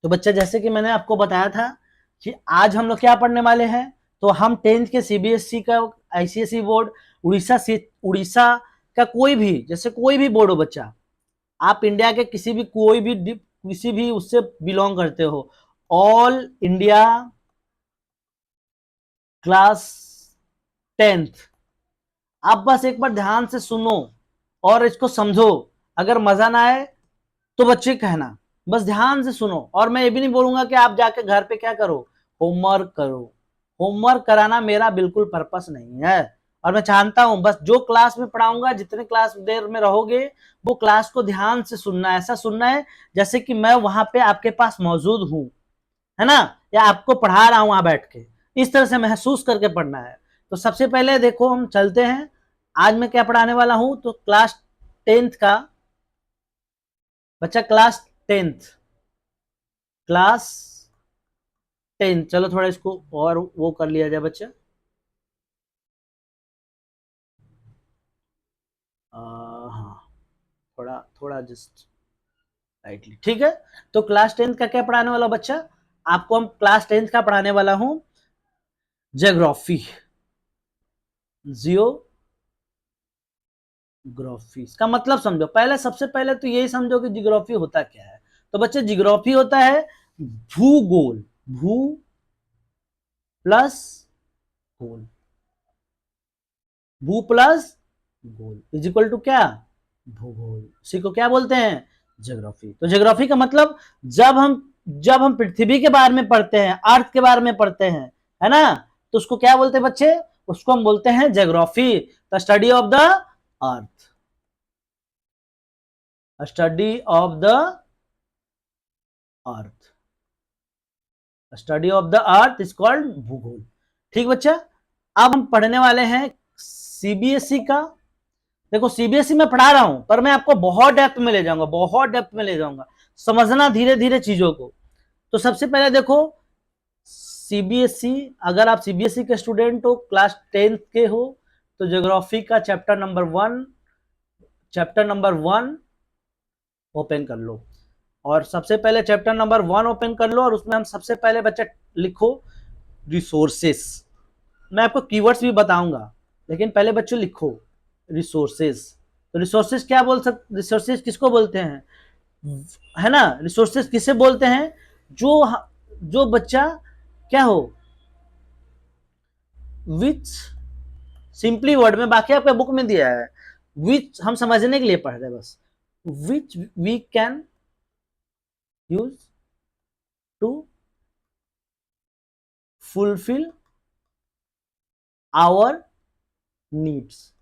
तो बच्चा जैसे कि मैंने आपको बताया था कि आज हम लोग क्या पढ़ने वाले हैं, तो हम 10th के सीबीएसई का, आईसीएसई बोर्ड, उड़ीसा का कोई भी, जैसे कोई भी बोर्ड हो बच्चा, आप इंडिया के किसी भी उससे बिलोंग करते हो, ऑल इंडिया क्लास 10th, आप बस एक बार ध्यान से सुनो और इसको समझो। अगर मजा ना आए तो बच्चे कहना, बस ध्यान से सुनो। और मैं ये भी नहीं बोलूंगा कि आप जाके घर पे क्या करो, होमवर्क करो। होमवर्क कराना मेरा बिल्कुल पर्पस नहीं है। और मैं चाहता हूं बस जो क्लास में पढ़ाऊंगा, जितने क्लास देर में रहोगे, वो क्लास को ध्यान से सुनना है। ऐसा सुनना है जैसे कि मैं वहां पे आपके पास मौजूद हूं, है ना, या आपको पढ़ा रहा हूं वहां बैठ के। इस तरह से महसूस करके पढ़ना है। तो सबसे पहले देखो हम चलते हैं, आज मैं क्या पढ़ाने वाला हूं, तो क्लास 10th का बच्चा, क्लास 10, चलो थोड़ा इसको और वो कर लिया जाए बच्चा। हाँ, थोड़ा थोड़ा जस्ट राइटली, ठीक है। तो क्लास 10th का क्या पढ़ाने वाला बच्चा, आपको हम क्लास 10th का पढ़ाने वाला हूं जियोग्राफी। जियोग्राफी इसका मतलब समझो, पहले सबसे पहले तो यही समझो कि जियोग्राफी होता क्या है। तो बच्चे जियोग्राफी होता है भूगोल, भू प्लस गोल, भू प्लस गोल इज इक्वल टू क्या, भूगोल। इसी को क्या बोलते हैं, ज्योग्राफी। तो ज्योग्राफी का मतलब, जब हम पृथ्वी के बारे में पढ़ते हैं, अर्थ के बारे में पढ़ते हैं, है ना, तो उसको क्या बोलते हैं बच्चे, उसको हम बोलते हैं geography, the study of the earth, study of the earth, study of the earth is called भूगोल। ठीक बच्चा, अब हम पढ़ने वाले हैं सीबीएसई का। देखो सीबीएसई में पढ़ा रहा हूं, पर मैं आपको बहुत डेप्थ में ले जाऊंगा, बहुत डेप्थ में ले जाऊंगा, समझना धीरे धीरे चीजों को। तो सबसे पहले देखो सीबीएसई, अगर आप सीबीएसई के स्टूडेंट हो, क्लास 10th के हो, तो ज्योग्राफी का चैप्टर नंबर 1 ओपन कर लो। और सबसे पहले चैप्टर नंबर 1 ओपन कर लो, और उसमें हम सबसे पहले बच्चा लिखो रिसोर्सेस। मैं आपको कीवर्ड्स भी बताऊंगा, लेकिन पहले बच्चों लिखो रिसोर्सेज। तो रिसोर्सेज किसको बोलते हैं, है ना, रिसोर्सेज किसे बोलते हैं, जो जो बच्चा क्या हो, विच, सिंपली वर्ड में, बाकी आपके बुक में दिया है, विच हम समझने के लिए पढ़ रहे हैं बस, which we can use to fulfil our needs.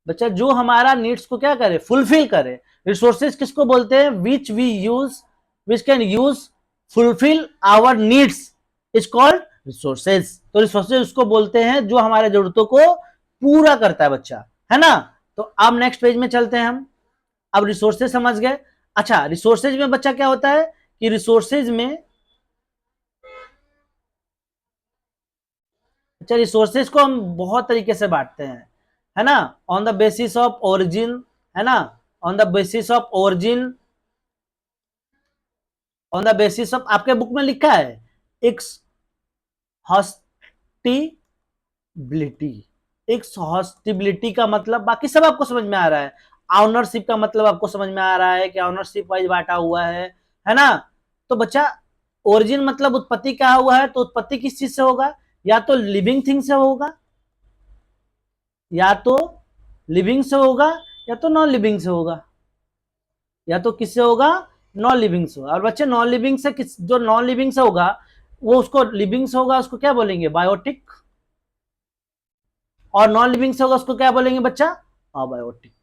बच्चा जो हमारा नीड्स को क्या करे, फुलफिल करे। रिसोर्सेज किसको बोलते हैं, which can use fulfil our needs is called resources. तो रिसोर्सेज उसको बोलते हैं जो हमारे जरूरतों को पूरा करता है बच्चा, है ना। तो अब नेक्स्ट पेज में चलते हैं हम। अब रिसोर्सेज समझ गए। अच्छा, रिसोर्सेज में बच्चा क्या होता है कि रिसोर्सेज में, अच्छा रिसोर्सेज को हम बहुत तरीके से बांटते हैं, है ना, on the basis of origin, है ना, on the basis of origin, on the basis of, आपके बुक में लिखा है एक्स हॉस्टिबिलिटी। एक्स हॉस्टिबिलिटी का मतलब बाकी सब आपको समझ में आ रहा है। ऑनरशिप का मतलब आपको समझ में आ रहा है कि ऑनरशिप वाइज बांटा हुआ है ना। तो बच्चा ओरिजिन मतलब उत्पत्ति क्या हुआ है, तो उत्पत्ति किस चीज से होगा, या तो लिविंग थिंग से होगा, या तो लिविंग से होगा, या तो नॉन लिविंग से होगा, या तो किससे होगा, नॉन लिविंग से होगा। और बच्चे नॉन लिविंग से किस, जो नॉन लिविंग से होगा वो उसको लिविंग से होगा, उसको क्या बोलेंगे, बायोटिक। और नॉन लिविंग से होगा उसको क्या बोलेंगे बच्चा, अबायोटिक,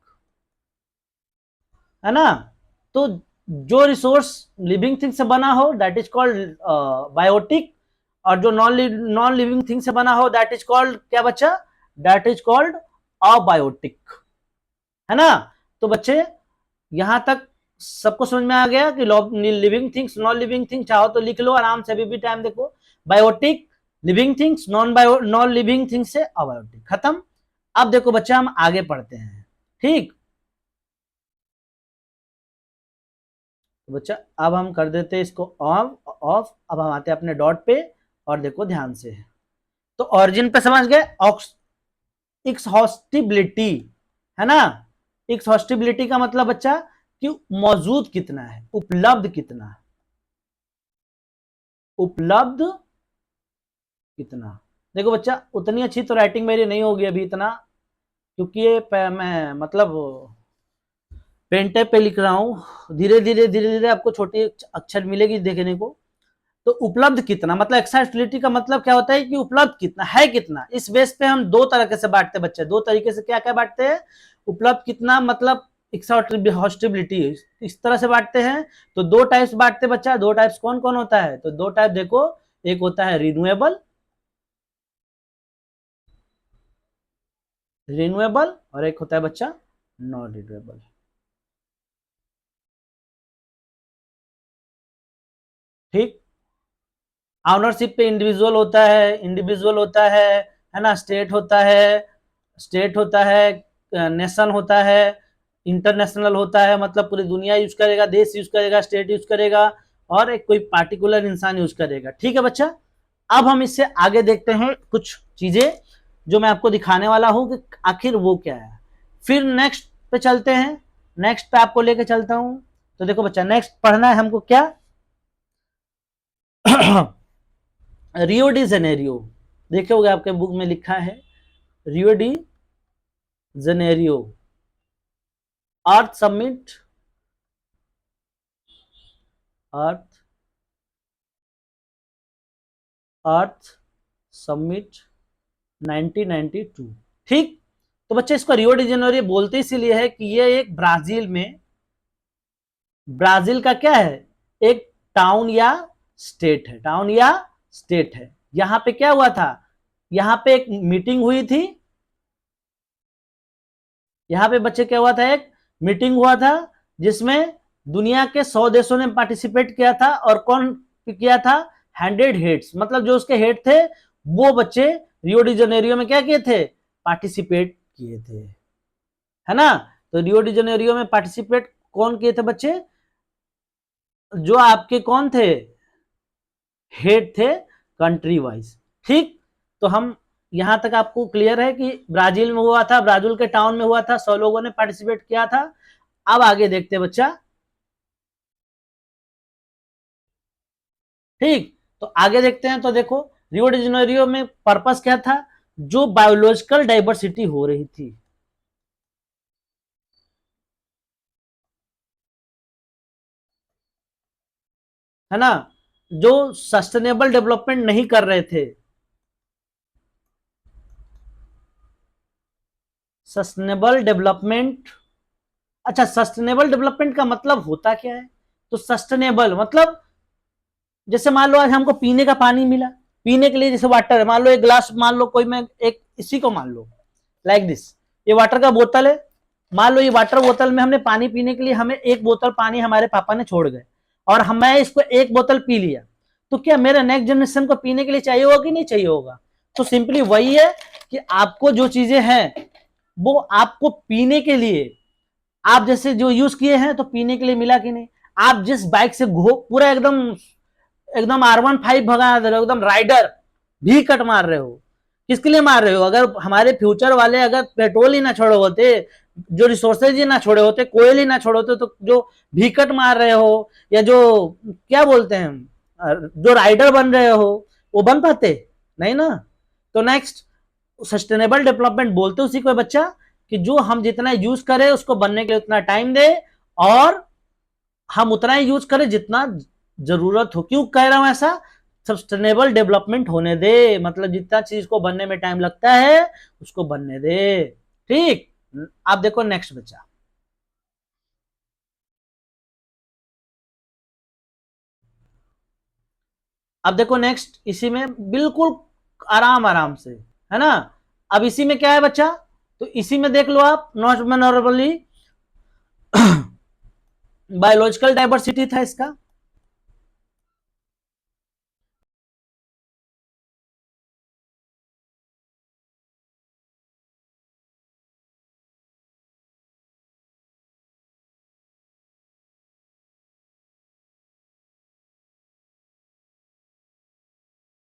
है ना। तो जो रिसोर्स लिविंग थिंग से बना हो दैट इज कॉल्ड बायोटिक, और जो नॉन लिविंग थिंग से बना हो दैट इज कॉल्ड क्या बच्चा, दैट इज कॉल्ड अबायोटिक, है ना। तो बच्चे यहां तक सबको समझ में आ गया कि living things, non living things, चाहो तो लिख लो आराम से, अभी भी टाइम देखो। Biotic, living things, non living things से अबायोटिक, खत्म। अब देखो बच्चा हम आगे पढ़ते हैं, ठीक। तो बच्चा अब हम कर देते हैं इसको ऑफ ऑफ। अब हम आते हैं अपने डॉट पे और देखो ध्यान से, तो ऑरिजिन पे समझ गए, एक्सहॉस्टिबिलिटी है ना। एक्सहॉस्टिबिलिटी का मतलब बच्चा कि मौजूद कितना है, उपलब्ध कितना है, उपलब्ध कितना। देखो बच्चा उतनी अच्छी तो राइटिंग मेरी नहीं होगी अभी इतना, क्योंकि ये मैं मतलब पेन टेप पे लिख रहा हूं। धीरे धीरे आपको छोटी अक्षर मिलेगी देखने को। तो उपलब्ध कितना मतलब एक्सेसिबिलिटी का मतलब क्या होता है कि उपलब्ध कितना है, कितना। इस बेस पे हम दो तरह से बांटते हैं बच्चे, दो तरीके से क्या क्या बांटते हैं, उपलब्ध कितना मतलब एक्सेसिबिलिटी इस तरह से बांटते हैं। तो दो टाइप्स बांटते हैं बच्चा। दो टाइप्स कौन कौन होता है, तो दो टाइप देखो, एक होता है रिन्यूएबल, रिन्यूएबल और एक होता है बच्चा नॉन रिन्यूएबल। ठीक, ऑनरशिप पे इंडिविजुअल होता है, इंडिविजुअल होता है ना, स्टेट होता है, स्टेट होता है, नेशन होता है, इंटरनेशनल होता है, मतलब पूरी दुनिया यूज करेगा, देश यूज करेगा, स्टेट यूज करेगा, और एक कोई पार्टिकुलर इंसान यूज करेगा। ठीक है बच्चा, अब हम इससे आगे देखते हैं कुछ चीजें जो मैं आपको दिखाने वाला हूं कि आखिर वो क्या है। फिर नेक्स्ट पे चलते हैं, नेक्स्ट पे आपको लेके चलता हूं। तो देखो बच्चा नेक्स्ट पढ़ना है हमको क्या रियो डी जेनेरियो, देखे होगे आपके बुक में लिखा है रियो डी जेनेरियो अर्थ समिट, अर्थ अर्थ समिट 1992। ठीक, तो बच्चे इसको रियो डी जेनेरियो बोलते इसीलिए है कि ये एक ब्राजील में, ब्राजील का क्या है, एक टाउन या स्टेट है, टाउन या स्टेट है। यहां पे क्या हुआ था, यहां पे एक मीटिंग हुई थी, यहां पे बच्चे क्या हुआ था, एक मीटिंग हुआ था जिसमें दुनिया के 100 देशों ने पार्टिसिपेट किया था। और कौन किया था, 100 हेड्स, मतलब जो उसके हेड थे वो बच्चे रियो डी जनेरियो में क्या किए थे, पार्टिसिपेट किए थे, है ना। तो रियो डी जनेरियो में पार्टिसिपेट कौन किए थे बच्चे, जो आपके कौन थे, हेड थे कंट्री वाइज। ठीक, तो हम यहां तक आपको क्लियर है कि ब्राजील में हुआ था, ब्राजील के टाउन में हुआ था, 100 लोगों ने पार्टिसिपेट किया था। अब आगे देखते हैं बच्चा। ठीक, तो आगे देखते हैं। तो देखो रियो डी जेनेरियो में पर्पस क्या था, जो बायोलॉजिकल डाइवर्सिटी हो रही थी, है ना, जो सस्टेनेबल डेवलपमेंट नहीं कर रहे थे, सस्टेनेबल डेवलपमेंट। अच्छा, सस्टेनेबल डेवलपमेंट का मतलब होता क्या है, तो सस्टेनेबल मतलब जैसे मान लो आज हमको पीने का पानी मिला, पीने के लिए जैसे वाटर है, मान लो एक ग्लास, मान लो कोई, मैं एक इसी को मान लो लाइक दिस, ये वाटर का बोतल है। मान लो ये वाटर बोतल में हमने पानी पीने के लिए, हमें एक बोतल पानी हमारे पापा ने छोड़ गए, और मैं इसको एक बोतल पी लिया, तो क्या मेरे नेक्स्ट जनरेशन को पीने के लिए चाहिए होगा कि नहीं चाहिए होगा। तो सिंपली वही है कि आपको जो चीजें हैं वो आपको पीने के लिए, आप जैसे जो यूज किए हैं तो पीने के लिए मिला कि नहीं। आप जिस बाइक से घो पूरा एकदम एकदम R15 भगा दे रहे हो, एकदम राइडर भी कट मार रहे हो, किसके लिए मार रहे हो, अगर हमारे फ्यूचर वाले अगर पेट्रोल ही ना छोड़े होते, जो रिसोर्सेज ही ना छोड़े होते, कोयल ही ना छोड़े होते, तो जो भीकट मार रहे हो या जो क्या बोलते हैं जो राइडर बन रहे हो वो बन पाते नहीं ना। तो नेक्स्ट सस्टेनेबल डेवलपमेंट बोलते उसी को बच्चा कि जो हम जितना यूज करें उसको बनने के लिए उतना टाइम दे, और हम उतना ही यूज करें जितना जरूरत हो। क्यों कह रहा हूं ऐसा, सस्टेनेबल डेवलपमेंट होने दे, मतलब जितना चीज को बनने में टाइम लगता है उसको बनने दे। ठीक, आप देखो नेक्स्ट बच्चा, अब देखो नेक्स्ट, इसी में बिल्कुल आराम आराम से, है ना। अब इसी में क्या है बच्चा, तो इसी में देख लो आप, नॉट मेमोरेबली बायोलॉजिकल डाइवर्सिटी था इसका,